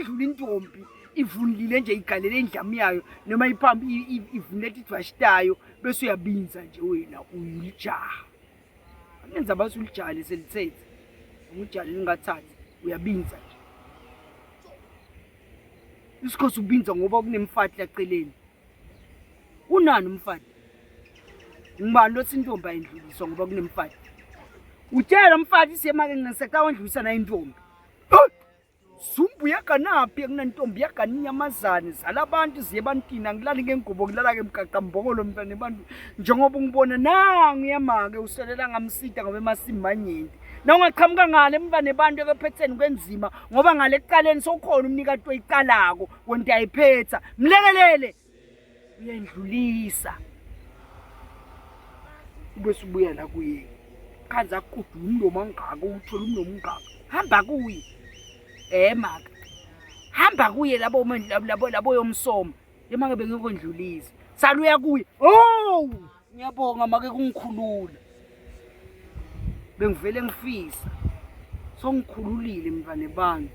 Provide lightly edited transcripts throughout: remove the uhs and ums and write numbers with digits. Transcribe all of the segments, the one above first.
kudlula intombi ivunulile nje igalele indlamu yayo noma iphambi ivunule idwashitayo bese uyabinza nje wena uyijaha amenza basulijale selithethe umujale lingathathi uyabinza nje isikhosi ubinza ngoba kunemfati laceleni unani umfati ngibani lo sintombi ayindluliswa ngoba kunemfati utshela umfati siyemake ngiseka wandlulisa na intombi Sumbu yakanaphi kunantombi yakaninyamazane zalabantu ziyebantina ngilali ngengubo ngilala ke mkaqambokolo mntwana abantu njengoba ungibona nangu yamake usolela ngamsida ngoba emasimanyenti na ungaqhamuka ngale mntwana abantu ekephetheni kwenzima ngoba ngale ekuqaleni sokhona umnikati oyiqalako wonke ayiphetha mlekelele uyendlulisa bese ubuya la kuye kanza akudu umlomo ngaka uthola umlomo ngaka hamba kuye maka hamba kuye labo yomsomo emake bengekondlulisa saluya kuye ngiyabonga make kungikhulula bengivele ngifisa songikhululile mntwana bani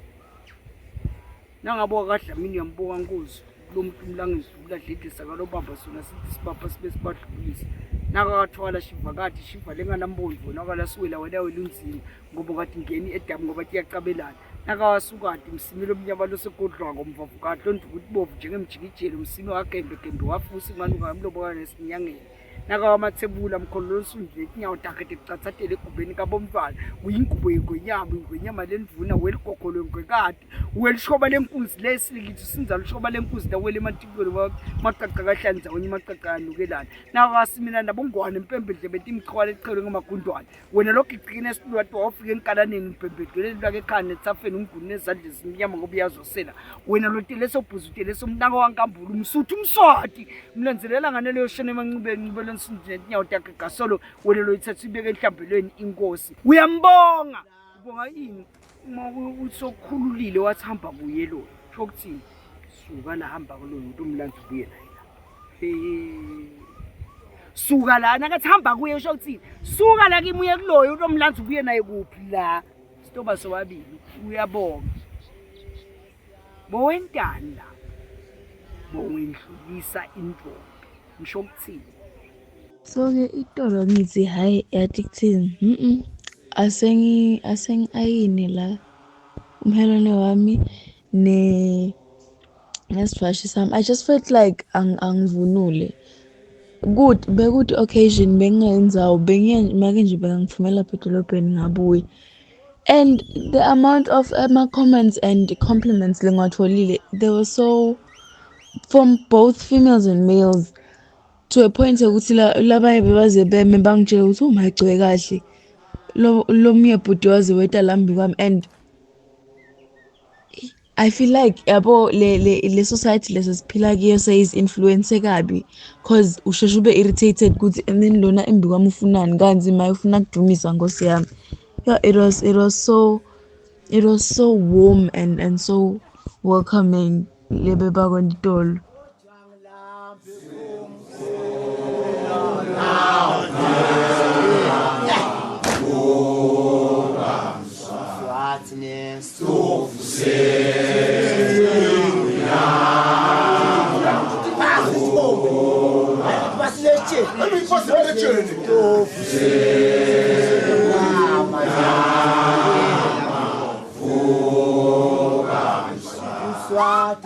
nangaboka kaDlamini uyamboka Nkosi lo muntu umlangizula dledisa kalobamba sona sithi sibapha sibe sibadlulisa nakathwala shivakati shiva lenganambondvo nakala siwela wena welunzima ngoba ngathi ngeni edamu ngoba tiyacabelana nakawasukati msimilo omnyama losegodlwa ngomvavukati lonto ukuthi bovu njengemjikijelo msimi wagembe gembe wafusi ngani ngamlobo nesinyangeni nakawamathebula mkholo losunje inyawo takete ecathathele egubeni kabomntwana uyingubo ingwenyama lendvuna weligogolo ngwekati welishoba lenkunzi lesilikithi sinza lishoba lenkunzi dawele ematikweni maqaqa kahlanza onye maqaqa anukelana nakasimina nabongwane impembedle betimchwala echelwe ngamagundwane wena logiqine esilwathi wafika enkalaneni impembedle lelake ekhane etsafeni unguni nezandla ezimnyama ngoba uyazosela wena loteleso bhuzuteleso mnaka wankambula umsuthu umswati mlenzelela nganele yoshene emancibeni nsinje nyawo takhe gasolo wena lo ithatha ibeke enhlambelweni inkosi uyambonga ubonga yini uma usokhululile wathamba kuye lo shokuthini suka la hamba kulo umuntu umlanzi ubuye naye suka la nakathamba kuye shokuthini suka la kimi uye kuloyo umuntu omlanzi ubuye naye kuphi la sitoba sobabili uyabonga bowentanda bowendlulisa intombi ngisho ukuthini So ke itolo ngithi hayi addicting ayini la umhelwane wami nesifashe sami I just felt like angivunule good bekuthi occasion bengenzawo make nje bengangifumela lapha edolobheni ngabuye and the amount of comments and compliments lengwatholile they were so from both females and males to a point ukuthi labaye bebaze beme bangitshela ukuthi umagcwe kahle lo miye bhuti waze weta lambi kwami and I feel like yabo le society lesisiphila kiyo says influence kabi cause usheshe ube irritated ukuthi and then lona embi kwami ufunani kanzima ufuna kudumisa Nkosi yami yeah it was so warm and so welcoming lebe bakwentolo Swat